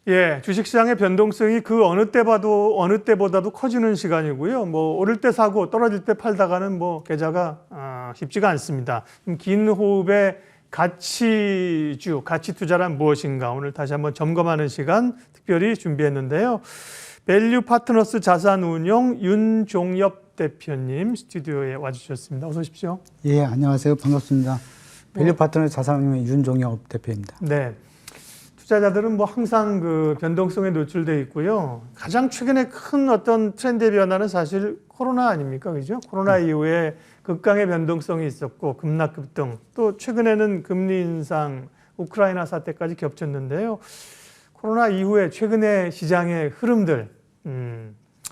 예, 주식시장의 변동성이 그 어느 때보다도 커지는 시간이고요. 뭐 오를 때 사고 떨어질 때 팔다가는 뭐 계좌가 쉽지가 않습니다. 긴 호흡의 가치 투자란 무엇인가 오늘 다시 한번 점검하는 시간 특별히 준비했는데요. 밸류 파트너스 자산운용 윤종엽 대표님 스튜디오에 와주셨습니다. 어서 오십시오. 예, 안녕하세요. 반갑습니다. 밸류 파트너스 자산운용의 윤종엽 대표입니다. 네. 투자자들은 뭐 항상 그 변동성에 노출되어 있고요. 가장 최근에 큰 어떤 트렌드의 변화는 사실 코로나 아닙니까? 그죠? 코로나 이후에 극강의 변동성이 있었고 급락급등 또 최근에는 금리 인상, 우크라이나 사태까지 겹쳤는데요. 코로나 이후에 최근에 시장의 흐름들,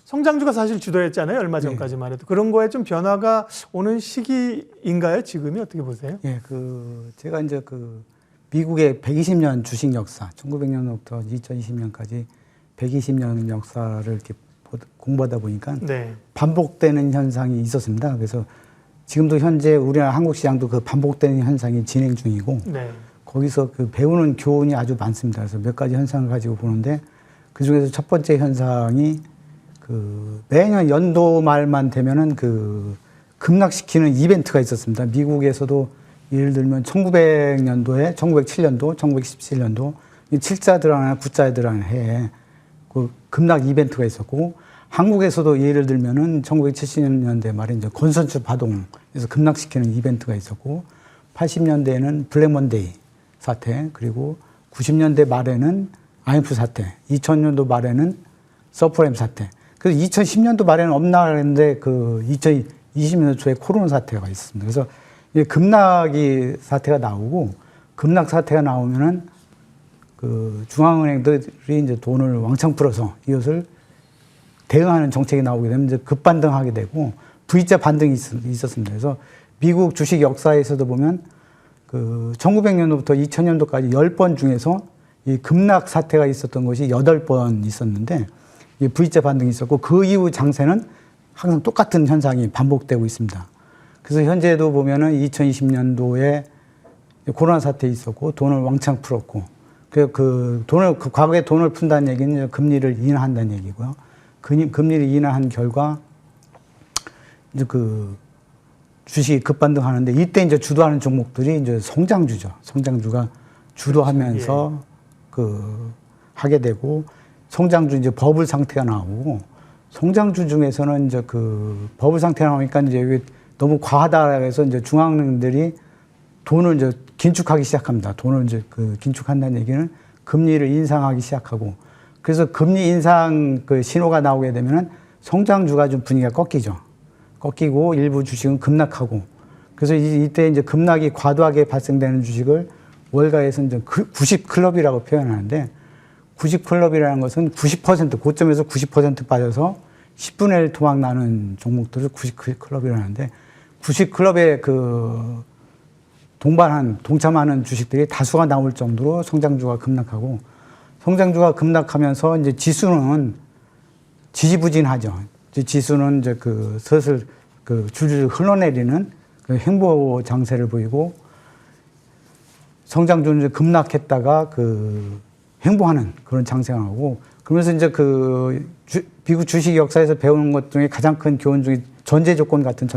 성장주가 사실 주도했잖아요. 얼마 전까지만 해도. 그런 거에 좀 변화가 오는 시기인가요? 지금이 어떻게 보세요? 예, 제가 이제 미국의 120년 주식 역사, 1900년부터 2020년까지 120년 역사를 이렇게 공부하다 보니까 네. 반복되는 현상이 있었습니다. 그래서 지금도 현재 우리나라 한국 시장도 그 반복되는 현상이 진행 중이고 네. 거기서 배우는 교훈이 아주 많습니다. 그래서 몇 가지 현상을 가지고 보는데 그 중에서 첫 번째 현상이 매년 연도 말만 되면은 급락시키는 이벤트가 있었습니다. 미국에서도 예를 들면 1900년도에 1907년도, 1917년도 칠자 들어가는 구자 들어가는 해에 급락 이벤트가 있었고 한국에서도 예를 들면은 1970년대 말에 이제 건선주 파동에서 급락시키는 이벤트가 있었고 80년대에는 블랙 먼데이 사태 그리고 90년대 말에는 IMF 사태, 2000년도 말에는 서프라임 사태. 그래서 2010년도 말에는 없나 그랬는데 2020년도 초에 코로나 사태가 있었습니다. 그래서 급락이 사태가 나오고 급락 사태가 나오면은 중앙은행들이 이제 돈을 왕창 풀어서 이것을 대응하는 정책이 나오게 되면 이제 급반등하게 되고 V자 반등이 있었습니다. 그래서 미국 주식 역사에서도 보면 1900년도부터 2000년도까지 10번 중에서 이 급락 사태가 있었던 것이 8번 있었는데 이 V자 반등이 있었고 그 이후 장세는 항상 똑같은 현상이 반복되고 있습니다. 그래서 현재도 보면은 2020년도에 코로나 사태 있었고 돈을 왕창 풀었고 과거에 돈을 푼다는 얘기는 금리를 인하한다는 얘기고요. 금리를 인하한 결과 이제 주식이 급반등하는데 이때 이제 주도하는 종목들이 이제 성장주죠. 성장주가 주도하면서 하게 되고 성장주 이제 버블 상태가 나오고 성장주 중에서는 이제 버블 상태가 나오니까 이제 너무 과하다 해서 이제 중앙은행들이 돈을 이제 긴축하기 시작합니다. 돈을 이제 긴축한다는 얘기는 금리를 인상하기 시작하고 그래서 금리 인상 신호가 나오게 되면은 성장주가 좀 분위기가 꺾이고 일부 주식은 급락하고 그래서 이때 이제 급락이 과도하게 발생되는 주식을 월가에서 이제 90클럽이라고 표현하는데 90클럽이라는 것은 90% 고점에서 90% 빠져서 10분의 1 토막 나는 종목들을 90클럽이라고 하는데 90클럽에 동참하는 주식들이 다수가 나올 정도로 성장주가 급락하고 성장주가 급락하면서 이제 지수는 지지부진하죠. 지수는 이제 슬슬 줄줄 흘러내리는 횡보 장세를 보이고 성장주는 급락했다가 횡보하는 그런 장세가 나오고 그러면서 이제 미국 주식 역사에서 배우는 것 중에 가장 큰 교훈 중에 전제 조건 같은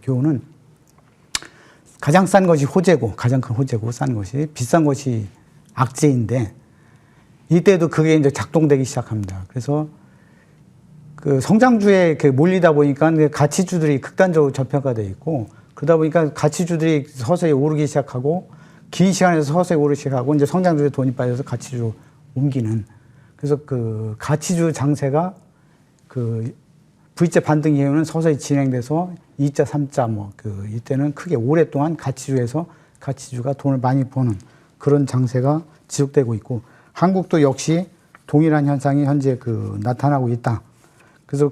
교훈은 가장 싼 것이 호재고 가장 큰 호재고 싼 것이 비싼 것이 악재인데 이때도 그게 이제 작동되기 시작합니다. 그래서 성장주에 몰리다 보니까 가치주들이 극단적으로 저평가되어 있고 그러다 보니까 가치주들이 서서히 오르기 시작하고 긴 시간에서 서서히 오르기 시작하고 이제 성장주에 돈이 빠져서 가치주로 옮기는 그래서 가치주 장세가 V자 반등 이후는 서서히 진행돼서 2자, 3자 이때는 크게 오랫동안 가치주가 돈을 많이 버는 그런 장세가 지속되고 있고 한국도 역시 동일한 현상이 현재 나타나고 있다. 그래서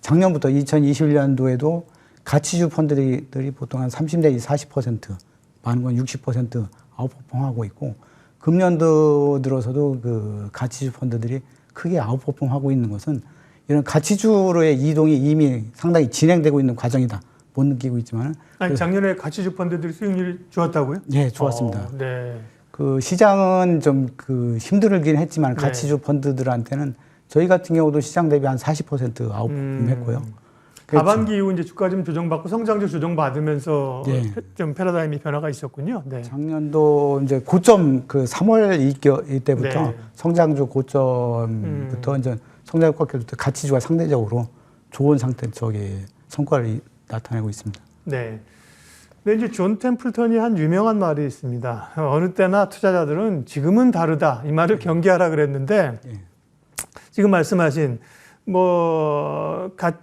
작년부터 2021년도에도 가치주 펀드들이 보통 한 30내지 40%, 많은 건 60% 아웃퍼폼하고 있고 금년도 들어서도 가치주 펀드들이 크게 아웃퍼폼하고 있는 것은 이런 가치주로의 이동이 이미 상당히 진행되고 있는 과정이다. 못 느끼고 있지만. 아니, 작년에 가치주 펀드들 수익률이 좋았다고요? 네, 좋았습니다. 네. 그 시장은 좀 그 힘들긴 했지만 네. 가치주 펀드들한테는 저희 같은 경우도 시장 대비 한 40% 아웃했고요. 하반기 이후 이제 주가 좀 조정받고 성장주 조정받으면서 예. 좀 패러다임이 변화가 있었군요. 네. 작년도 이제 고점 그 3월 이때부터 네. 성장주 고점부터 이제 성장주 꺾여부터 가치주가 상대적으로 좋은 상태 저기 성과를 나타내고 있습니다. 네. 근데 이제 존 템플턴이 한 유명한 말이 있습니다. 어느 때나 투자자들은 지금은 다르다. 이 말을 경계하라 그랬는데 예. 지금 말씀하신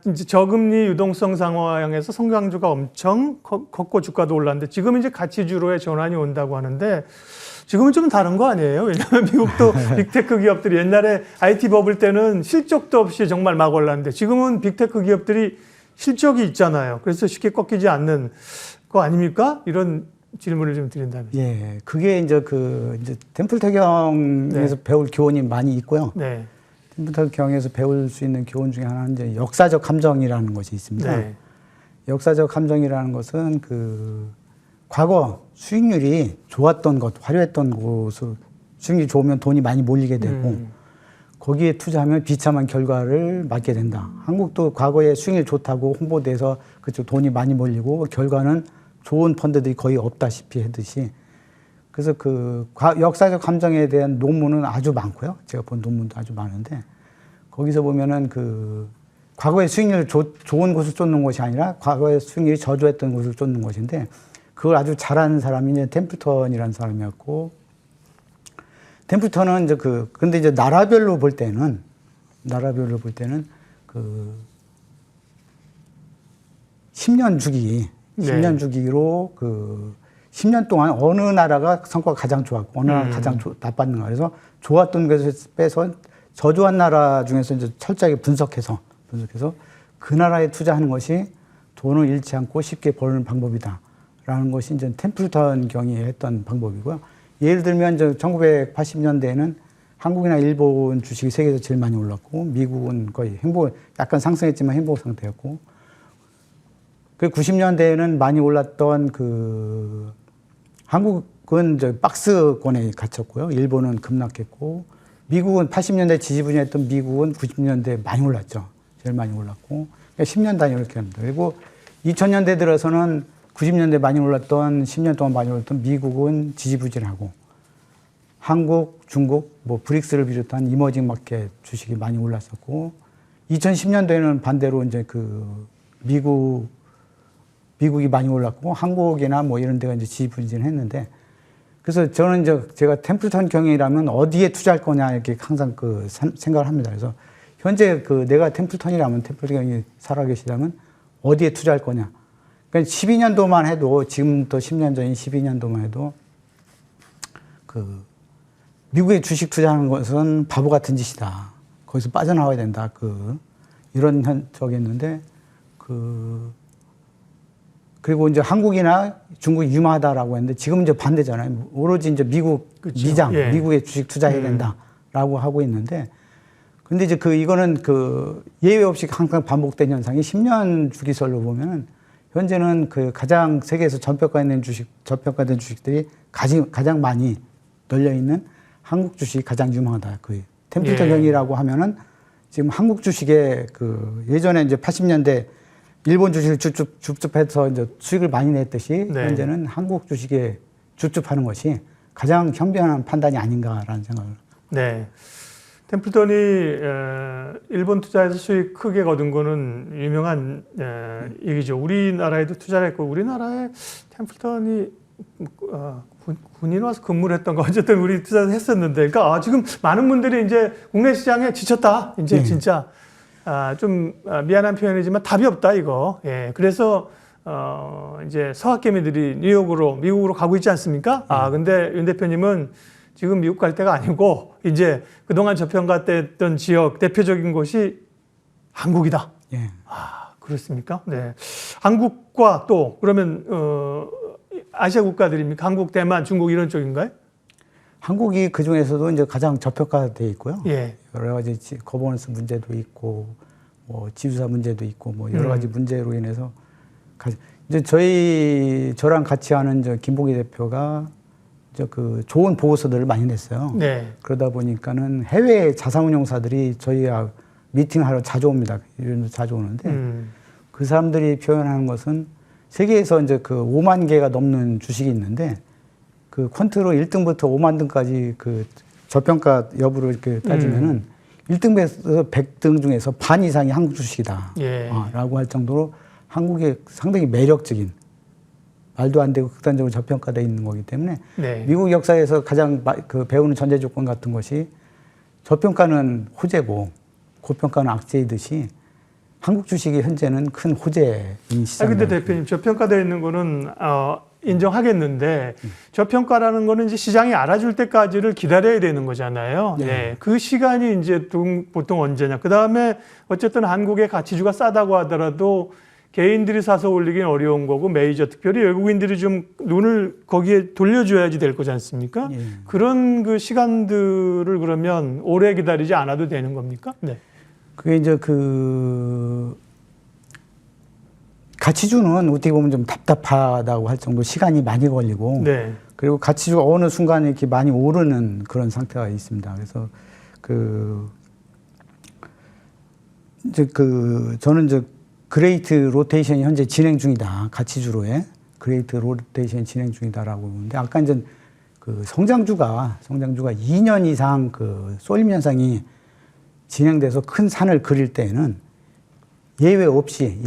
이제 저금리 유동성 상황에서 성장주가 엄청 컸고 주가도 올랐는데 지금 이제 가치주로의 전환이 온다고 하는데 지금은 좀 다른 거 아니에요? 왜냐하면 미국도 빅테크 기업들이 옛날에 IT 버블 때는 실적도 없이 정말 막 올랐는데 지금은 빅테크 기업들이 실적이 있잖아요. 그래서 쉽게 꺾이지 않는 거 아닙니까? 이런 질문을 좀 드린다면. 예, 그게 이제 이제 템플턴경에서 배울 교훈이 많이 있고요. 네. 템플턴경에서 배울 수 있는 교훈 중에 하나는 이제 역사적 함정이라는 것이 있습니다. 네. 역사적 함정이라는 것은 과거 수익률이 좋았던 곳, 화려했던 곳으로 수익률이 좋으면 돈이 많이 몰리게 되고 거기에 투자하면 비참한 결과를 맞게 된다. 한국도 과거에 수익률 좋다고 홍보돼서 그쪽 돈이 많이 몰리고 결과는 좋은 펀드들이 거의 없다시피 했듯이 그래서 역사적 함정에 대한 논문은 아주 많고요. 제가 본 논문도 아주 많은데 거기서 보면은 과거에 수익률 좋은 곳을 쫓는 것이 아니라 과거에 수익률이 저조했던 곳을 쫓는 것인데 그걸 아주 잘하는 사람이 이제 템플턴이라는 사람이었고 템플턴은 근데 이제 나라별로 볼 때는 10년 주기, 네. 10년 주기로 10년 동안 어느 나라가 성과가 가장 좋았고 어느 나라가 가장 나빴는가. 그래서 좋았던 것을 빼서 저조한 나라 중에서 이제 철저하게 분석해서 그 나라에 투자하는 것이 돈을 잃지 않고 쉽게 버는 방법이다라는 것이 이제 템플턴 경이 했던 방법이고요. 예를 들면 이제 1980년대에는 한국이나 일본 주식이 세계에서 제일 많이 올랐고 미국은 거의 약간 상승했지만 행복 상태였고 그 90년대에는 많이 올랐던 한국은 이제 박스권에 갇혔고요. 일본은 급락했고 미국은 80년대 지지부진했던 미국은 90년대에 많이 올랐죠. 제일 많이 올랐고 그러니까 10년 단위로 이렇게 합니다. 그리고 2000년대 들어서는 90년대 많이 올랐던 10년 동안 많이 올랐던 미국은 지지부진하고 한국, 중국, 브릭스를 비롯한 이머징 마켓 주식이 많이 올랐었고 2010년도에는 반대로 이제 미국이 많이 올랐고 한국이나 이런 데가 이제 지지부진했는데 그래서 저는 제가 템플턴 경이라면 어디에 투자할 거냐 이렇게 항상 생각을 합니다. 그래서 현재 내가 템플턴 경이 살아계시다면 어디에 투자할 거냐. 그러니까 12년도만 해도 지금부터 10년 전인 12년도만 해도 미국에 주식 투자하는 것은 바보 같은 짓이다. 거기서 빠져나와야 된다. 이런 적이었는데 그리고 이제 한국이나 중국이 유망하다라고 했는데 지금 이제 반대잖아요. 오로지 이제 그렇죠. 예. 미국에 주식 투자해야 된다라고 하고 있는데 근데 이제 이거는 예외 없이 항상 반복된 현상이 10년 주기설로 보면은 현재는 가장 세계에서 저평가된 주식들이 가장 많이 널려 있는 한국 주식이 가장 유망하다. 템플턴 경이라고 하면은 지금 한국 주식에 예전에 이제 80년대 일본 주식을 줍줍해서 이제 수익을 많이 냈듯이 네. 현재는 한국 주식에 줍줍하는 것이 가장 현명한 판단이 아닌가라는 생각을. 네. 템플턴이 일본 투자에서 수익 크게 거둔 거는 유명한 얘기죠. 우리나라에도 투자를 했고 우리나라에 템플턴이 군인 와서 근무를 했던 거 어쨌든 우리 투자를 했었는데 그러니까 지금 많은 분들이 이제 국내 시장에 지쳤다. 이제 진짜 좀 미안한 표현이지만 답이 없다 이거. 예. 그래서 이제 서학개미들이 미국으로 가고 있지 않습니까? 근데 윤 대표님은 지금 미국 갈 때가 아니고 이제 그동안 저평가됐던 지역 대표적인 곳이 한국이다. 예. 그렇습니까? 네. 한국과 또 그러면 아시아 국가들입니까? 한국, 대만, 중국 이런 쪽인가요? 한국이 그 중에서도 이제 가장 저평가돼 있고요. 예. 여러 가지 거버넌스 문제도 있고, 지주사 문제도 있고, 여러 가지 문제로 인해서 이제 저랑 같이 하는 김봉기 대표가 그 좋은 보고서들을 많이 냈어요. 네. 그러다 보니까는 해외 자산운용사들이 저희와 미팅하러 자주 옵니다. 이런 데 자주 오는데 그 사람들이 표현하는 것은 세계에서 이제 그 5만 개가 넘는 주식이 있는데 그 퀀트로 1등부터 5만 등까지 그 저평가 여부를 이렇게 따지면은 1등에서 100등 중에서 반 이상이 한국 주식이다. 예. 라고 할 정도로 한국이 상당히 매력적인 말도 안 되고 극단적으로 저평가되어 있는 거기 때문에 네. 미국 역사에서 가장 그 배우는 전제 조건 같은 것이 저평가는 호재고 고평가는 악재이듯이 한국 주식이 현재는 큰 호재인 시장입니다. 근데 대표님, 저평가되어 있는 거는 인정하겠는데 저평가라는 거는 이제 시장이 알아줄 때까지를 기다려야 되는 거잖아요. 네. 네. 그 시간이 이제 보통 언제냐. 그 다음에 어쨌든 한국의 가치주가 싸다고 하더라도 개인들이 사서 올리긴 어려운 거고 메이저 특별히 외국인들이 좀 눈을 거기에 돌려줘야지 될 거지 않습니까? 예. 그런 그 시간들을 그러면 오래 기다리지 않아도 되는 겁니까? 네. 그게 이제 그 가치주는 어떻게 보면 좀 답답하다고 할 정도 시간이 많이 걸리고 네. 그리고 가치주가 어느 순간에 이렇게 많이 오르는 그런 상태가 있습니다. 그래서 저는 이제 그레이트 로테이션이 현재 진행 중이다. 가치주로의 그레이트 로테이션이 진행 중이다라고 보는데 아까 이제 그 성장주가 2년 이상 그 쏠림 현상이 진행돼서 큰 산을 그릴 때에는 예외 없이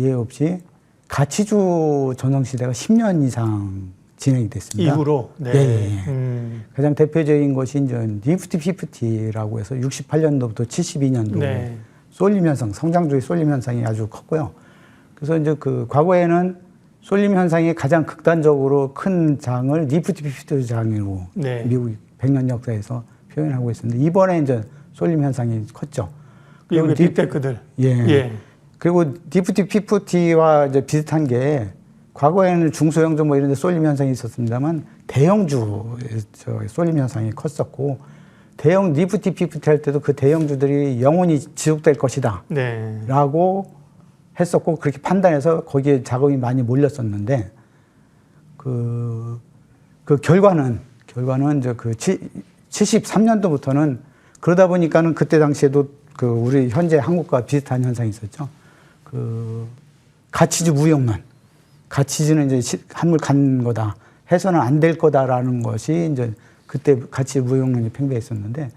가치주 전성시대가 10년 이상 진행이 됐습니다. 이후로. 네. 예. 가장 대표적인 것이 이제 니프티 피프티라고 해서 68년도부터 72년도 네. 쏠림 현상, 성장주의 쏠림 현상이 아주 컸고요. 그래서 이제 그 과거에는 쏠림 현상이 가장 극단적으로 큰 장을 니프티 피프티 장으로 네. 미국 100년 역사에서 표현하고 있었는데 이번에 이제 쏠림 현상이 컸죠. 미국의 빅테크들. 예. 예. 그리고 니프티 피프티와 이제 비슷한 게 과거에는 중소형주 뭐 이런 데 쏠림 현상이 있었습니다만 대형주 쏠림 현상이 컸었고 대형 니프티 피프티 할 때도 그 대형주들이 영원히 지속될 것이다. 네. 라고 했었고 그렇게 판단해서 거기에 자금이 많이 몰렸었는데 그 결과는 이제 그 73년도부터는 그러다 보니까는 그때 당시에도 그 우리 현재 한국과 비슷한 현상이 있었죠. 그 가치주 무용론. 가치주는 이제 한물 간 거다. 해서는 안 될 거다라는 것이 이제 그때 가치주 무용론이 팽배했었는데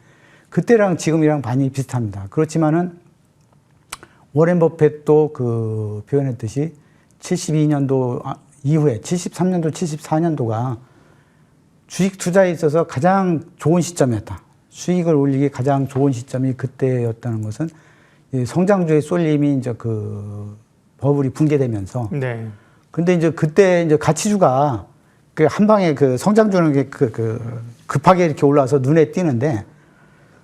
그때랑 지금이랑 많이 비슷합니다. 그렇지만은 워렌 버핏도 그 표현했듯이 72년도 이후에 73년도, 74년도가 주식 투자에 있어서 가장 좋은 시점이었다. 수익을 올리기 가장 좋은 시점이 그때였다는 것은 성장주의 쏠림이 이제 그 버블이 붕괴되면서. 네. 근데 이제 그때 이제 가치주가 그 한 방에 그 성장주는 급하게 이렇게 올라와서 눈에 띄는데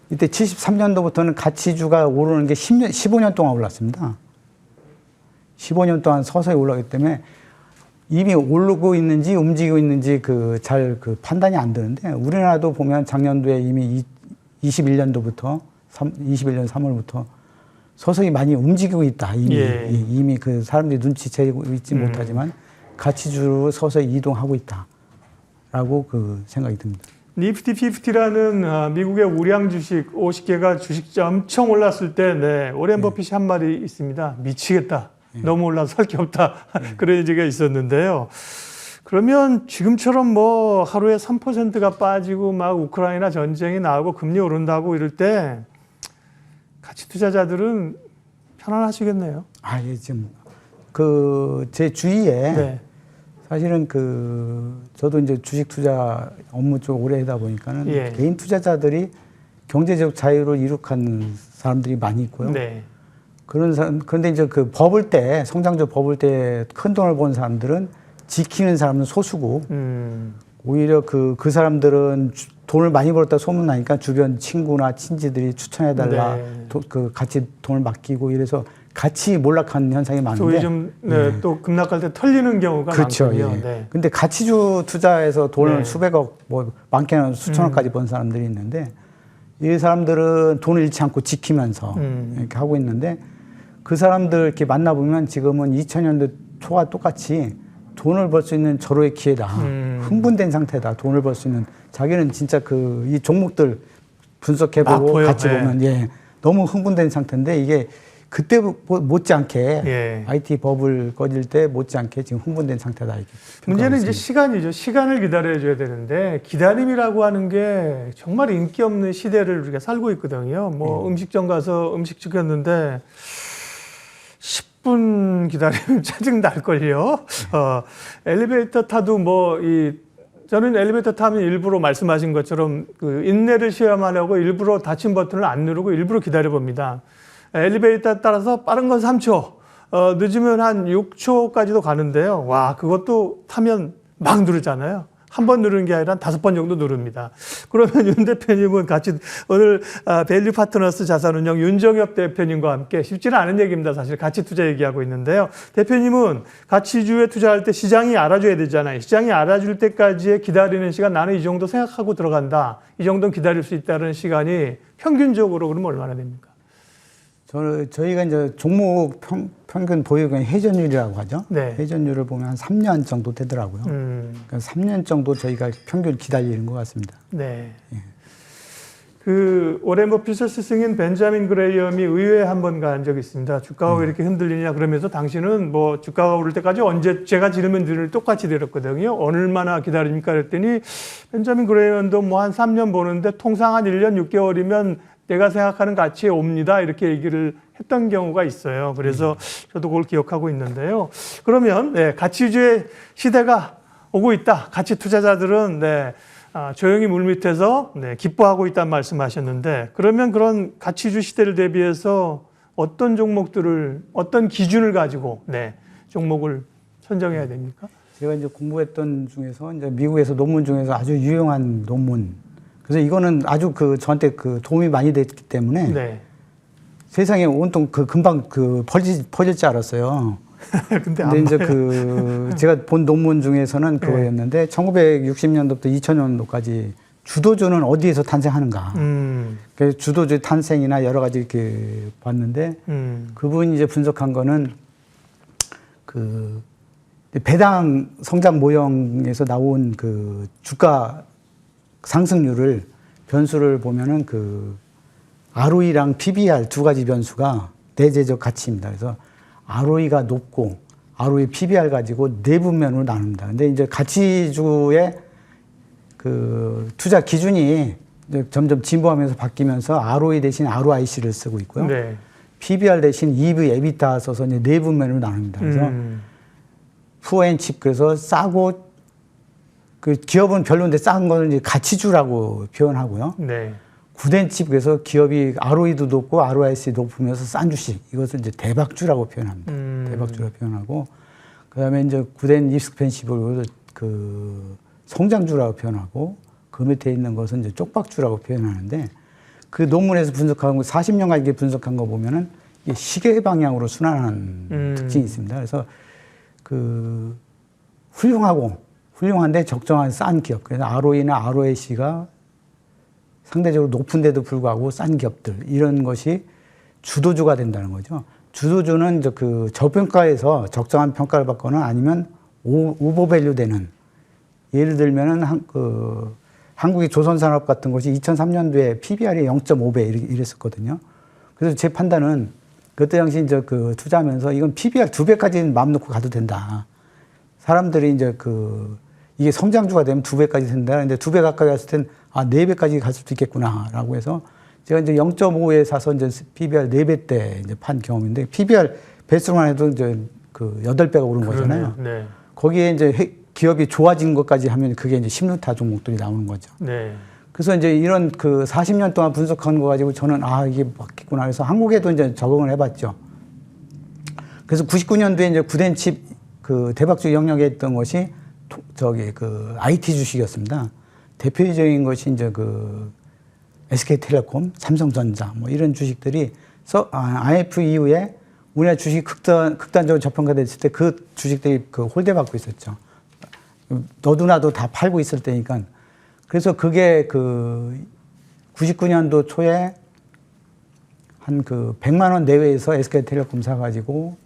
이때 73년도부터는 가치주가 오르는 게 15년 동안 올랐습니다. 15년 동안 서서히 올라가기 때문에 이미 오르고 있는지 움직이고 있는지 잘 판단이 안 되는데 우리나라도 보면 작년도에 이미 21년도부터 21년 3월부터 서서히 많이 움직이고 있다. 이미 그 사람들이 눈치채고 있지 못하지만 가치주로 서서히 이동하고 있다라고 그 생각이 듭니다. 니프티 피프티라는 미국의 우량 주식 50개가 주식자 엄청 올랐을 때 워렌 버핏이 한 말이 있습니다. 미치겠다. 너무 올라서 살 게 없다. 그런 얘기가 있었는데요. 그러면 지금처럼 뭐 하루에 3%가 빠지고 막 우크라이나 전쟁이 나오고 금리 오른다고 이럴 때 가치 투자자들은 편안하시겠네요. 예, 지금 제 주위에 네. 사실은 저도 이제 주식 투자 업무 쪽 오래 하다 보니까는 개인 투자자들이 경제적 자유를 이룩한 사람들이 많이 있고요. 네. 그런데 이제 성장주 버블 때 큰 돈을 번 사람들은 지키는 사람은 소수고, 오히려 그 사람들은 돈을 많이 벌었다 소문나니까 주변 친구나 친지들이 추천해달라, 네. 같이 돈을 맡기고 이래서 같이 몰락하는 현상이 많은데. 소위 좀, 또 급락할 때 털리는 경우가 그렇죠. 많거든요. 예. 네. 근데 가치주 투자해서 돈을 네. 수백억, 많게는 수천억까지 번 사람들이 있는데, 이 사람들은 돈을 잃지 않고 지키면서 이렇게 하고 있는데, 그 사람들 이렇게 만나보면 지금은 2000년대 초와 똑같이 돈을 벌 수 있는 절호의 기회다. 흥분된 상태다. 돈을 벌 수 있는. 자기는 진짜 이 종목들 분석해보고 같이 보면 너무 흥분된 상태인데 이게 그때 못지않게 IT 버블 꺼질 때 못지않게 지금 흥분된 상태다. 이게 문제는 이제 시간이죠. 시간을 기다려줘야 되는데 기다림이라고 하는 게 정말 인기 없는 시대를 우리가 살고 있거든요. 뭐 음식점 가서 음식 시켰는데 10분 기다리면 짜증 날걸요. 엘리베이터 타도 저는 엘리베이터 타면 일부러 말씀하신 것처럼 그 인내를 시험하려고 일부러 닫힌 버튼을 안 누르고 일부러 기다려 봅니다. 엘리베이터에 따라서 빠른 건 3초, 늦으면 한 6초까지도 가는데요. 와, 그것도 타면 막 누르잖아요. 한 번 누르는 게 아니라 5번 정도 누릅니다. 그러면 윤 대표님은 같이 오늘 밸류 파트너스 자산운용 윤정엽 대표님과 함께 쉽지는 않은 얘기입니다. 사실 가치 투자 얘기하고 있는데요. 대표님은 가치주에 투자할 때 시장이 알아줘야 되잖아요. 시장이 알아줄 때까지의 기다리는 시간, 나는 이 정도 생각하고 들어간다. 이 정도는 기다릴 수 있다는 시간이 평균적으로 그러면 얼마나 됩니까? 저희가 이제 종목 평균 보유금 회전율이라고 하죠. 네. 회전율을 보면 한 3년 정도 되더라고요. 그러니까 3년 정도 저희가 평균 기다리는 것 같습니다. 네. 그 오렌 버핏의 스승인 벤자민 그레이엄이 의회에 한 번 간 적이 있습니다. 주가가 왜 이렇게 흔들리냐 그러면서 당신은 뭐 주가가 오를 때까지 언제 제가 지르면 늘 똑같이 내렸거든요. 얼마나 기다립니까? 그랬더니 벤자민 그레이엄도 뭐 한 3년 보는데 통상 한 1년 6개월이면 내가 생각하는 가치에 옵니다. 이렇게 얘기를 했던 경우가 있어요. 그래서 저도 그걸 기억하고 있는데요. 그러면 가치주의 시대가 오고 있다. 가치 투자자들은 조용히 물밑에서 기뻐하고 있다는 말씀하셨는데 그러면 그런 가치주 시대를 대비해서 어떤 종목들을 어떤 기준을 가지고 종목을 선정해야 됩니까? 제가 이제 공부했던 중에서 이제 미국에서 논문 중에서 아주 유용한 논문. 그래서 이거는 아주 저한테 도움이 많이 됐기 때문에 세상에 온통 금방 퍼질 줄 알았어요. 근데 이제 제가 본 논문 중에서는 그거였는데 1960년도부터 2000년도까지 주도주는 어디에서 탄생하는가. 그래서 주도주의 탄생이나 여러 가지 이렇게 봤는데 그분이 이제 분석한 거는 배당 성장 모형에서 나온 주가 상승률을 변수를 보면은 ROE랑 PBR 두 가지 변수가 내재적 가치입니다. 그래서 ROE가 높고 ROE, PBR 가지고 네 분면으로 나눕니다. 근데 이제 가치주의 투자 기준이 이제 점점 진보하면서 바뀌면서 ROE 대신 ROIC를 쓰고 있고요. PBR 대신 EV, EBITDA 써서 이제 네 분면으로 나눕니다. 그래서 푸앤칩 그래서 싸고 기업은 별로인데 싼 거는 이제 가치주라고 표현하고요. 굿앤칩 그래서 기업이 ROE도 높고 ROIC 높으면서 싼 주식 이것을 이제 대박주라고 표현합니다. 대박주라고 표현하고 그다음에 이제 굿앤 익스펜시브로 성장주라고 표현하고 그 밑에 있는 것은 이제 쪽박주라고 표현하는데 그 논문에서 분석한 거 40년간 이게 분석한 거 보면은 이게 시계 방향으로 순환하는 특징이 있습니다. 그래서 훌륭한데 적정한 싼 기업. 그래서 ROE나 ROAC가 상대적으로 높은데도 불구하고 싼 기업들. 이런 것이 주도주가 된다는 거죠. 주도주는 이제 저평가에서 적정한 평가를 받거나 아니면 오버밸류 되는. 예를 들면은 한국의 조선산업 같은 것이 2003년도에 PBR이 0.5배 이랬었거든요. 그래서 제 판단은 그때 당시 이제 투자하면서 이건 PBR 2배까지는 마음 놓고 가도 된다. 사람들이 이제 이게 성장주가 되면 2배까지 된다. 근데 2배 가까이 갔을 땐 4배까지 갈 수도 있겠구나라고 해서 제가 이제 0.5에 사서 이제 PBR 4배 때 이제 판 경험인데 PBR 배수만 해도 이제 8배가 오른 거잖아요. 거기에 이제 기업이 좋아진 것까지 하면 그게 이제 심루타 종목들이 나오는 거죠. 그래서 이제 이런 40년 동안 분석한 거 가지고 저는 이게 맞겠구나. 그래서 한국에도 이제 적응을 해봤죠. 그래서 99년도에 이제 굿앤칩 대박주 영역에 있던 것이 IT 주식이었습니다. 대표적인 것이 이제 SK텔레콤, 삼성전자 뭐 이런 주식들이 IMF 이후에 우리나라 주식 극단적으로 저평가됐을 때 그 주식들이 홀대 받고 있었죠. 너도 나도 다 팔고 있을 때니까. 그래서 그게 99년도 초에 한 100만 원 내외에서 SK텔레콤 사가지고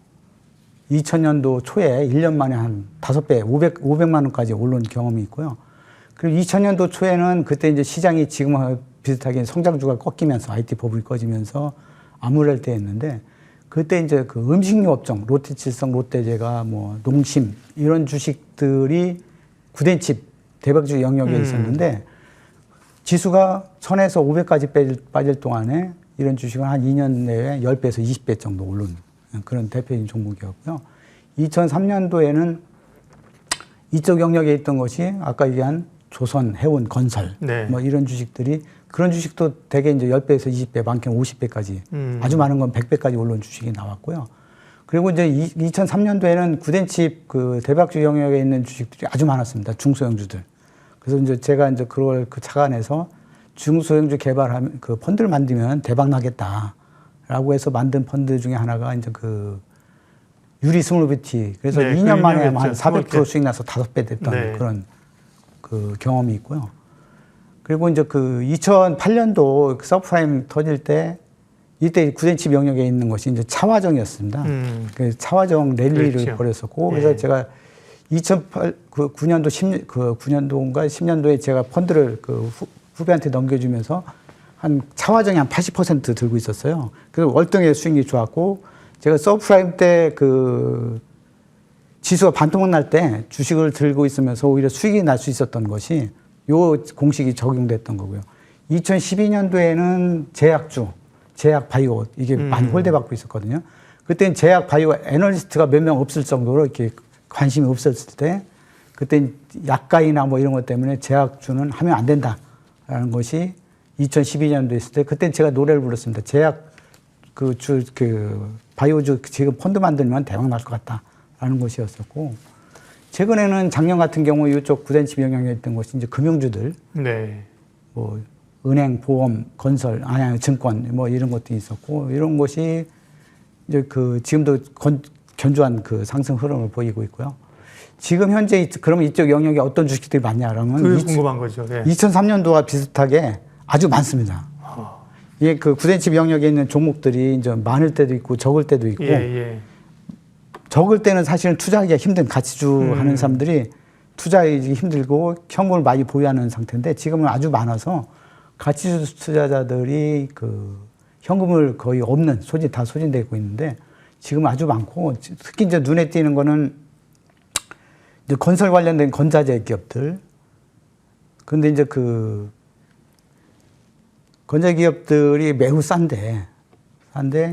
2000년도 초에 1년 만에 한 5배, 500만 원까지 오른 경험이 있고요. 그리고 2000년도 초에는 그때 이제 시장이 지금하고 비슷하게 성장주가 꺾이면서 IT 버블이 꺼지면서 암울할 때였는데 그때 이제 그 음식료 업종, 롯데칠성, 롯데제과, 뭐 농심 이런 주식들이 구덴칩 대박주 영역에 있었는데 지수가 1000에서 500까지 빠질 동안에 이런 주식은 한 2년 내에 10배에서 20배 정도 오른 그런 대표적인 종목이었고요. 2003년도에는 이쪽 영역에 있던 것이 아까 얘기한 조선, 해운, 건설 네. 뭐 이런 주식들이 그런 주식도 대개 이제 10배에서 20배, 많게는 50배까지 아주 많은 건 100배까지 올라온 주식이 나왔고요. 그리고 이제 2003년도에는 구덴칩 그 대박주 영역에 있는 주식들이 아주 많았습니다. 중소형주들. 그래서 이제 제가 이제 그걸 그 착안해서 중소형주 개발하면 그 펀드를 만들면 대박 나겠다라고 해서 만든 펀드 중에 하나가 이제 그 유리 스몰비티. 그래서 네, 2년 만에 그 한 400% 스몰캡. 수익 나서 5배 됐던 네. 그런 그 경험이 있고요. 그리고 이제 그 2008년도 서프라임 터질 때 이때 구덴칩 영역에 있는 것이 이제 차화정이었습니다. 그 차화정 랠리를 그렇죠. 벌였었고 예. 그래서 제가 2009년도 10년도인가 10년도에 제가 펀드를 그 후배한테 넘겨주면서 한 차화정이 한 80% 들고 있었어요. 그래서 월등히 수익이 좋았고 제가 서프라임 때 그 지수가 반토막 날 때 주식을 들고 있으면서 오히려 수익이 날 수 있었던 것이 요 공식이 적용됐던 거고요. 2012년도에는 제약 바이오 이게 많이 홀대받고 있었거든요. 그때는 제약 바이오 애널리스트가 몇 명 없을 정도로 이렇게 관심이 없었을 때 그때 약가이나 뭐 이런 것 때문에 제약주는 하면 안 된다라는 것이 2012년도에 있을 때 그때 제가 노래를 불렀습니다. 제약 그 바이오주 지금 펀드 만들면 대박 날 것 같다라는 것이었었고 최근에는 작년 같은 경우 이쪽 구덴칩 영역에 있던 것이 이제 금융주들 네. 뭐 은행, 보험, 건설, 증권 뭐 이런 것도 있었고 이런 것이 이제 그 지금도 견조한 그 상승 흐름을 보이고 있고요. 지금 현재 그러면 이쪽 영역에 어떤 주식들이 많냐라면 그게 궁금한 거죠. 네. 2003년도와 비슷하게 아주 많습니다. 이게 그 구덴칩 영역에 있는 종목들이 이제 많을 때도 있고 적을 때도 있고 예. 적을 때는 사실은 투자하기가 힘든 가치주 하는 사람들이 투자하기 힘들고 현금을 많이 보유하는 상태인데 지금은 아주 많아서 가치주 투자자들이 그 현금을 거의 없는 다 소진되고 있는데 지금 아주 많고 특히 이제 눈에 띄는 거는 이제 건설 관련된 건자재 기업들. 근데 이제 그 건설 기업들이 매우 싼데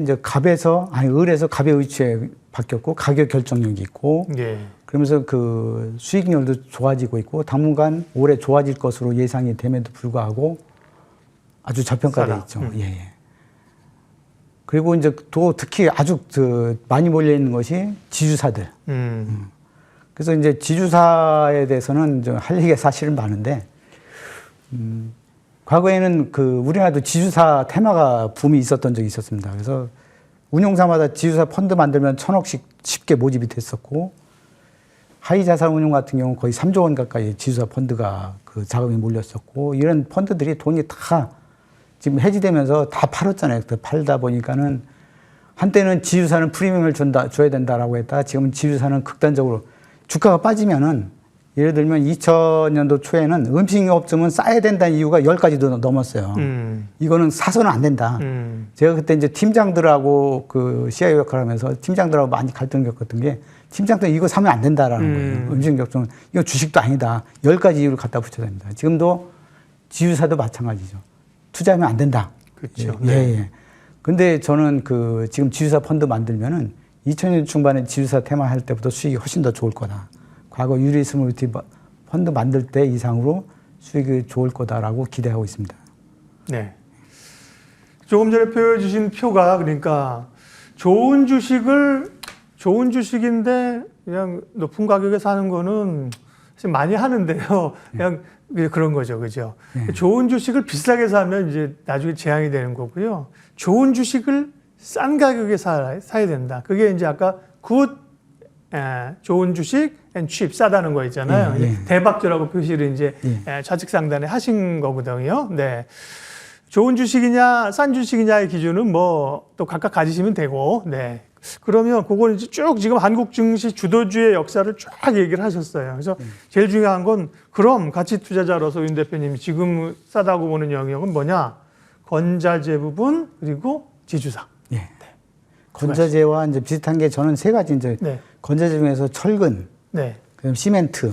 이제 을에서 갑의 위치에 바뀌었고 가격 결정력이 있고 예. 그러면서 그 수익률도 좋아지고 있고 당분간 올해 좋아질 것으로 예상이 됨에도 불구하고 아주 저평가되어 있죠. 예. 그리고 이제 또 특히 아주 많이 몰려 있는 것이 지주사들. 그래서 이제 지주사에 대해서는 좀 할 얘기가 사실은 많은데, 과거에는 그 우리나라도 지주사 테마가 붐이 있었던 적이 있었습니다. 그래서 운용사마다 지주사 펀드 만들면 1000억씩 쉽게 모집이 됐었고, 하이자산 운용 같은 경우 거의 3조 원 가까이 지주사 펀드가 그 자금이 몰렸었고, 이런 펀드들이 돈이 다 지금 해지되면서 다 팔았잖아요. 팔다 보니까는 한때는 지주사는 프리미엄을 줘야 된다라고 했다가 지금은 지주사는 극단적으로 주가가 빠지면은 예를 들면 2000년도 초에는 음식업종은 싸야 된다는 이유가 10가지도 넘었어요. 이거는 사서는 안 된다. 제가 그때 이제 팀장들하고 그 CIO 역할을 하면서 팀장들하고 많이 갈등을 겪었던 게 팀장들 이거 사면 안 된다라는 거예요. 음식업종은 이거 주식도 아니다. 10가지 이유를 갖다 붙여야 됩니다. 지금도 지주사도 마찬가지죠. 투자하면 안 된다. 그렇죠. 예. 근데 저는 그 지금 지주사 펀드 만들면은 2000년 중반에 지주사 테마 할 때보다 수익이 훨씬 더 좋을 거다. 과거 유리 스몰티 펀드 만들 때 이상으로 수익이 좋을 거다라고 기대하고 있습니다. 네. 조금 전에 보여주신 표가 그러니까 좋은 주식인데 그냥 높은 가격에 사는 거는 사실 많이 하는데요. 그냥 그런 거죠. 그죠? 좋은 주식을 비싸게 사면 이제 나중에 재앙이 되는 거고요. 좋은 주식을 싼 가격에 사야 된다. 그게 이제 아까 좋은 주식 and cheap 싸다는 거 있잖아요. 대박주라고 표시를 이제 좌측 상단에 하신 거거든요. 네. 좋은 주식이냐, 싼 주식이냐의 기준은 뭐 또 각각 가지시면 되고, 네. 그러면 그걸 이제 쭉 지금 한국 증시 주도주의 역사를 쫙 얘기를 하셨어요. 그래서 제일 중요한 건 그럼 가치 투자자로서 윤 대표님이 지금 싸다고 보는 영역은 뭐냐? 건자재 부분 그리고 지주사. 예. 네. 건자재와 이제 비슷한 게 저는 세 가지 이제 네. 건자재 중에서 철근, 네. 그다음 시멘트,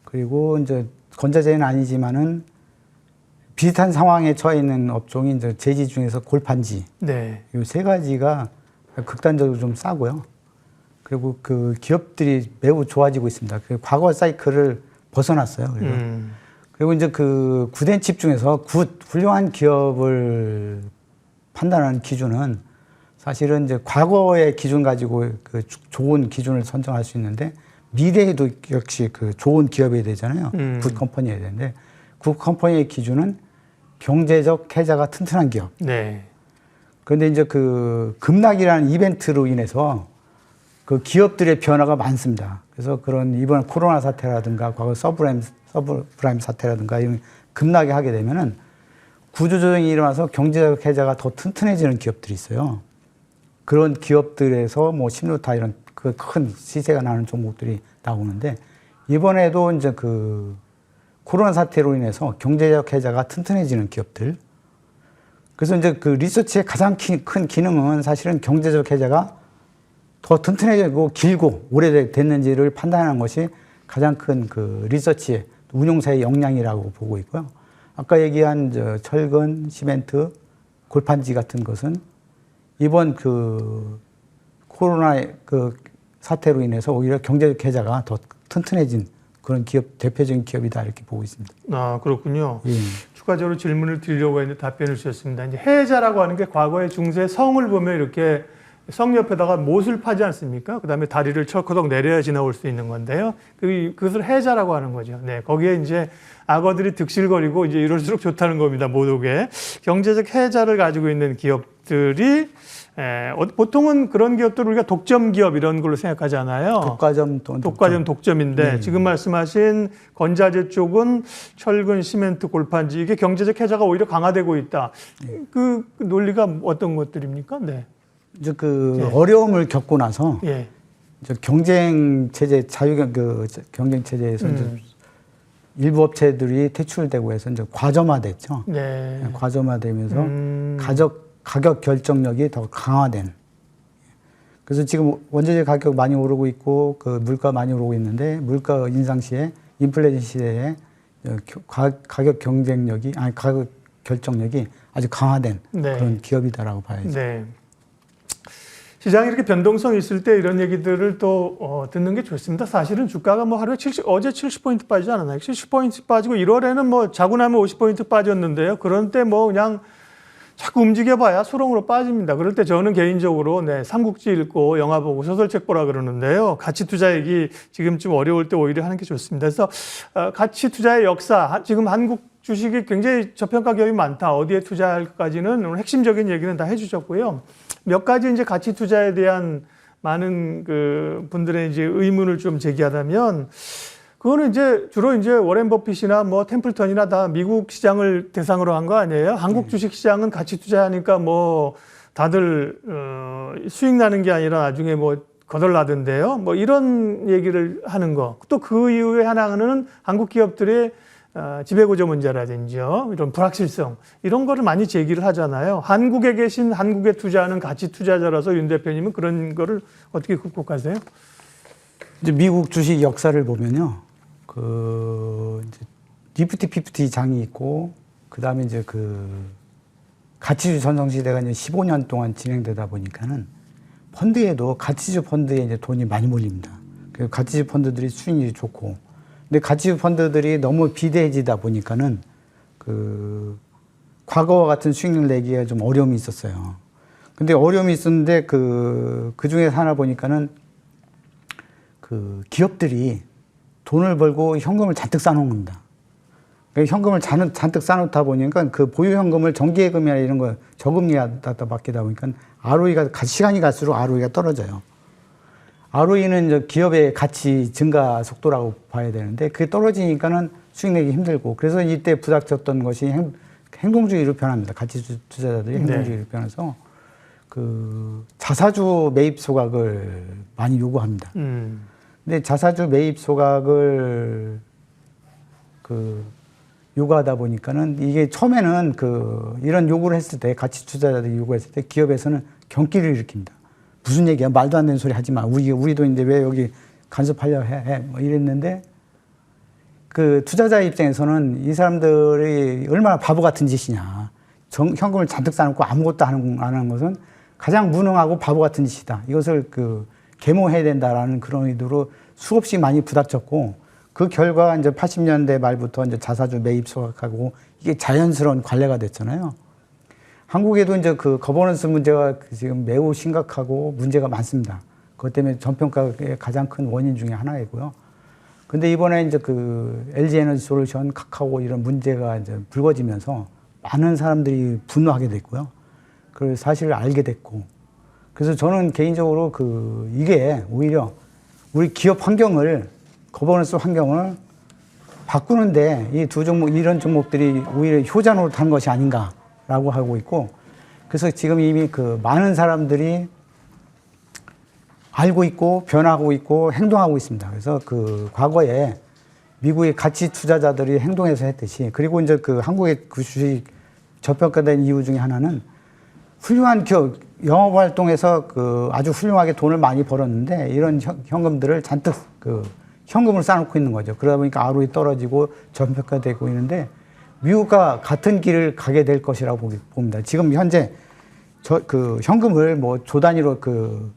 그리고 이제 건자재는 아니지만은 비슷한 상황에 처해 있는 업종이 이제 제지 중에서 골판지. 네. 이 세 가지가 극단적으로 좀 싸고요. 그리고 그 기업들이 매우 좋아지고 있습니다. 그 과거 사이클을 벗어났어요. 그리고 이제 그 굿앤칩 중에서 훌륭한 기업을 판단하는 기준은 사실은 이제 과거의 기준 가지고 그 좋은 기준을 선정할 수 있는데 미래에도 역시 그 좋은 기업이 되잖아요. 굿 컴퍼니여야 되는데 굿 컴퍼니의 기준은 경제적 해자가 튼튼한 기업. 네. 그런데 이제 그 급락이라는 이벤트로 인해서 그 기업들의 변화가 많습니다. 그래서 그런 이번 코로나 사태라든가 과거 서브프라임 사태라든가 이런 급락이 하게 되면은 구조조정이 일어나서 경제적 해자가 더 튼튼해지는 기업들이 있어요. 그런 기업들에서 뭐 신루타 이런 그 큰 시세가 나는 종목들이 나오는데 이번에도 이제 그 코로나 사태로 인해서 경제적 해자가 튼튼해지는 기업들. 그래서 이제 그 리서치의 가장 큰 기능은 사실은 경제적 해자가 더 튼튼해지고 길고 오래됐는지를 판단하는 것이 가장 큰 그 리서치의 운용사의 역량이라고 보고 있고요. 아까 얘기한 저 철근, 시멘트, 골판지 같은 것은 이번 그 코로나 그 사태로 인해서 오히려 경제적 해자가 더 튼튼해진 그런 기업, 대표적인 기업이다 이렇게 보고 있습니다. 아, 그렇군요. 예. 추가적으로 질문을 드리려고 했는데 답변을 주셨습니다. 이제 해자라고 하는 게 과거의 중세 성을 보면 이렇게 성 옆에다가 못을 파지 않습니까? 그 다음에 다리를 철커덕 내려야 지나올 수 있는 건데요. 그것을 해자라고 하는 거죠. 네, 거기에 이제 악어들이 득실거리고 이제 이럴수록 좋다는 겁니다. 못 오게. 경제적 해자를 가지고 있는 기업들이 보통은 그런 기업들 우리가 독점 기업 이런 걸로 생각하잖아요. 독과점 또는 독과점 독점인데 지금 말씀하신 건자재 쪽은 철근, 시멘트, 골판지 이게 경제적 해자가 오히려 강화되고 있다. 그 논리가 어떤 것들입니까? 네. 이제 그 예. 어려움을 겪고 나서 예. 이제 경쟁 체제 그 경쟁 체제에서 이제 일부 업체들이 퇴출되고 해서 이제 과점화됐죠. 네. 과점화되면서 가격 결정력이 더 강화된. 그래서 지금 원재재 가격 많이 오르고 있고 그 물가 많이 오르고 있는데 물가 인상 시에 인플레이션 시대에 가격 경쟁력이 가격 결정력이 아주 강화된 네. 그런 기업이다라고 봐야죠. 네. 시장이 이렇게 변동성이 있을 때 이런 얘기들을 또 듣는 게 좋습니다. 사실은 주가가 뭐 하루에 어제 70포인트 빠지지 않았나요? 70포인트 빠지고 1월에는 뭐 자고 나면 50포인트 빠졌는데요. 그런 때 뭐 그냥 자꾸 움직여봐야 수렁으로 빠집니다. 그럴 때 저는 개인적으로 삼국지 읽고 영화 보고 소설책 보라 그러는데요. 가치 투자 얘기 지금쯤 어려울 때 오히려 하는 게 좋습니다. 그래서 가치 투자의 역사, 지금 한국 주식이 굉장히 저평가 기업이 많다. 어디에 투자할까지는 오늘 핵심적인 얘기는 다 해주셨고요. 몇 가지 이제 가치 투자에 대한 많은 그 분들의 이제 의문을 좀 제기하다면, 그거는 이제 주로 이제 워렌 버핏이나 뭐 템플턴이나 다 미국 시장을 대상으로 한 거 아니에요? 한국 주식 시장은 가치 투자하니까 뭐 다들 수익 나는 게 아니라 나중에 뭐 거덜나던데요. 뭐 이런 얘기를 하는 거. 또 그 이후에 하나는 한국 기업들의 지배구조 문제라든지요, 이런 불확실성, 이런 거를 많이 제기를 하잖아요. 한국에 계신 한국에 투자하는 가치 투자자라서 윤 대표님은 그런 거를 어떻게 극복하세요? 이제 미국 주식 역사를 보면요, 이제 니프티 피프티 장이 있고, 그 다음에 이제 가치주 전성시대가 이제 15년 동안 진행되다 보니까는 펀드에도 가치주 펀드에 이제 돈이 많이 몰립니다. 그래서 가치주 펀드들이 수익률이 좋고, 근데 가치주 펀드들이 너무 비대해지다 보니까는 과거와 같은 수익률 내기에 좀 어려움이 있었어요. 근데 어려움이 있었는데 그 중에 하나 보니까는 기업들이 돈을 벌고 현금을 잔뜩 쌓아놓은 겁니다. 그러니까 현금을 잔뜩 쌓아놓다 보니까 그 보유 현금을 정기예금이나 이런 거 저금리에다 맡기다 보니까 ROE가 시간이 갈수록 ROE가 떨어져요. ROE는 이제 기업의 가치 증가 속도라고 봐야 되는데 그게 떨어지니까는 수익 내기 힘들고, 그래서 이때 부닥쳤던 것이 행동주의로 변합니다. 가치 투자자들이 행동주의로 변해서 그 자사주 매입 소각을 많이 요구합니다. 근데 자사주 매입 소각을 그 요구하다 보니까는 이게 처음에는 그 이런 요구를 했을 때 가치 투자자들이 요구했을 때 기업에서는 경기를 일으킵니다. 무슨 얘기야? 말도 안 되는 소리 하지 마. 우리도 이제 왜 여기 간섭하려 해? 뭐 이랬는데 그 투자자 입장에서는 이 사람들이 얼마나 바보 같은 짓이냐. 현금을 잔뜩 쌓아놓고 아무것도 안 하는 것은 가장 무능하고 바보 같은 짓이다. 이것을 그 계모해야 된다라는 그런 의도로 수없이 많이 부닥쳤고 그 결과 이제 80년대 말부터 이제 자사주 매입 소각하고 이게 자연스러운 관례가 됐잖아요. 한국에도 이제 그 거버넌스 문제가 지금 매우 심각하고 문제가 많습니다. 그것 때문에 전평가의 가장 큰 원인 중에 하나이고요. 근데 이번에 이제 그 LG 에너지 솔루션, 카카오 이런 문제가 이제 불거지면서 많은 사람들이 분노하게 됐고요. 그 사실을 알게 됐고. 그래서 저는 개인적으로 그 이게 오히려 우리 기업 환경을, 거버넌스 환경을 바꾸는데 이 두 종목, 이런 종목들이 오히려 효자 노릇한 것이 아닌가라고 하고 있고, 그래서 지금 이미 그 많은 사람들이 알고 있고 변하고 있고 행동하고 있습니다. 그래서 그 과거에 미국의 가치 투자자들이 행동해서 했듯이, 그리고 이제 그 한국의 그 주식 저평가된 이유 중에 하나는 훌륭한 기업, 영업 활동에서 그 아주 훌륭하게 돈을 많이 벌었는데 이런 현금들을 잔뜩 그 현금을 쌓아놓고 있는 거죠. 그러다 보니까 ROE 떨어지고 저평가되고 있는데 미국과 같은 길을 가게 될 것이라고 봅니다. 지금 현재 그 현금을 뭐 조 단위로 그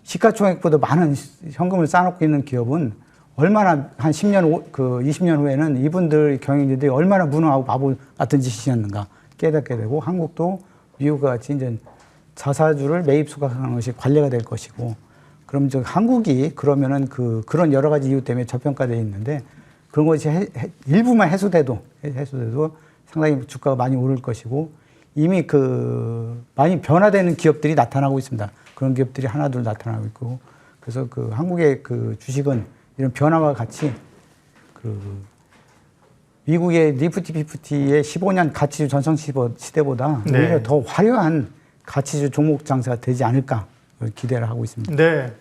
시가총액보다 많은 현금을 쌓아놓고 있는 기업은 얼마나 한 10년, 20년 후에는 이분들 경영진들이 얼마나 무능하고 바보 같은 짓이었는가 깨닫게 되고, 한국도 미국과 같이 이제 자사주를 매입 소각하는 것이 관례가 될 것이고, 그럼 저 한국이 그러면은 그런 여러 가지 이유 때문에 저평가되어 있는데 그런 것이 일부만 해소돼도 상당히 주가가 많이 오를 것이고, 이미 많이 변화되는 기업들이 나타나고 있습니다. 그런 기업들이 하나둘 나타나고 있고, 그래서 그 한국의 그 주식은 이런 변화와 같이 미국의 니프티 피프티의 15년 가치주 전성 시대보다 네. 오히려 더 화려한 가치주 종목 장사가 되지 않을까 기대를 하고 있습니다. 네.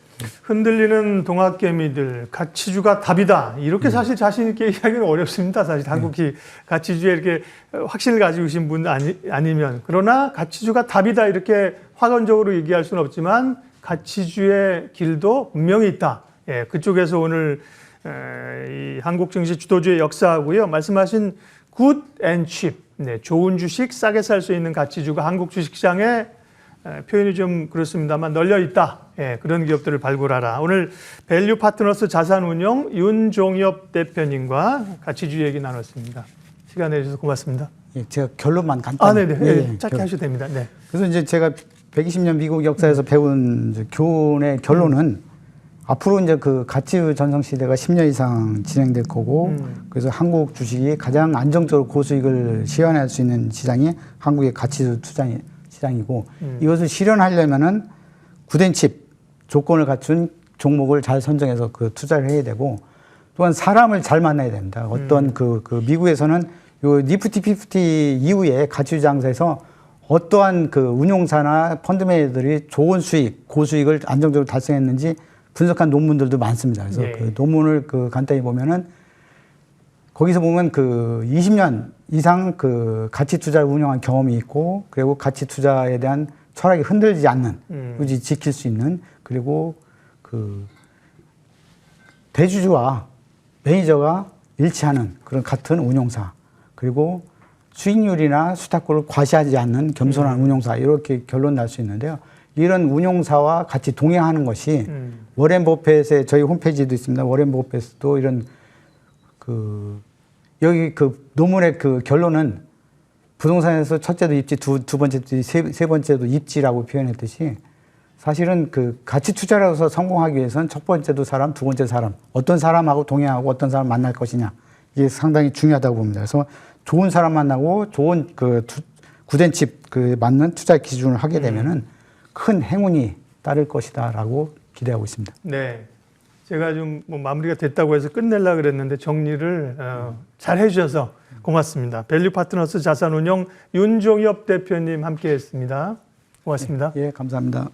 흔들리는 동학개미들, 가치주가 답이다. 이렇게 사실 자신 있게 이야기하기는 어렵습니다. 사실 한국이 가치주에 이렇게 확신을 가지고 계신 분 아니면. 그러나 가치주가 답이다. 이렇게 확언적으로 얘기할 수는 없지만 가치주의 길도 분명히 있다. 예, 그쪽에서 오늘 이 한국 증시 주도주의 역사하고요. 말씀하신 good and cheap. 네, 좋은 주식, 싸게 살 수 있는 가치주가 한국 주식시장에 표현이 좀 그렇습니다만 널려 있다. 예, 그런 기업들을 발굴하라. 오늘 밸류 파트너스 자산운용 윤종엽 대표님과 가치주 얘기 나눴습니다. 시간 내주셔서 고맙습니다. 예, 제가 결론만 간단히. 네네. 예, 짧게 하셔도 됩니다. 네. 그래서 이제 제가 120년 미국 역사에서 배운 이제 교훈의 결론은 앞으로 이제 그 가치주 전성 시대가 10년 이상 진행될 거고, 그래서 한국 주식이 가장 안정적으로 고수익을 실현할 수 있는 시장이 한국의 가치주 시장이고, 이것을 실현하려면은 굿앤칩 조건을 갖춘 종목을 잘 선정해서 그 투자를 해야 되고, 또한 사람을 잘 만나야 됩니다. 어떤 미국에서는 요 니프티 피프티 이후에 가치주 장사에서 어떠한 그 운용사나 펀드 매니저들이 좋은 수익, 고수익을 안정적으로 달성했는지 분석한 논문들도 많습니다. 그래서 네. 그 논문을 간단히 보면은 거기서 보면 20년 이상 가치 투자를 운영한 경험이 있고, 그리고 가치 투자에 대한 철학이 흔들리지 않는, 굳이 지킬 수 있는, 그리고 대주주와 매니저가 일치하는 그런 같은 운용사, 그리고 수익률이나 수탁골을 과시하지 않는 겸손한 운용사, 이렇게 결론 날 수 있는데요. 이런 운용사와 같이 동행하는 것이 워렌 버핏의 저희 홈페이지도 있습니다. 워렌 버핏도 이런 여기 논문의 결론은 부동산에서 첫째도 입지, 두 번째도 세 번째도 입지라고 표현했듯이, 사실은 가치 투자라서 성공하기 위해서는 첫 번째도 사람, 두 번째 사람, 어떤 사람하고 동행하고 어떤 사람 만날 것이냐, 이게 상당히 중요하다고 봅니다. 그래서 좋은 사람 만나고 좋은 굿앤칩 맞는 투자 기준을 하게 되면은 큰 행운이 따를 것이다라고 기대하고 있습니다. 네. 제가 좀 마무리가 됐다고 해서 끝내려고 그랬는데 정리를 잘 해주셔서 고맙습니다. 밸류 파트너스 자산운용 윤종엽 대표님 함께 했습니다. 고맙습니다. 예, 감사합니다.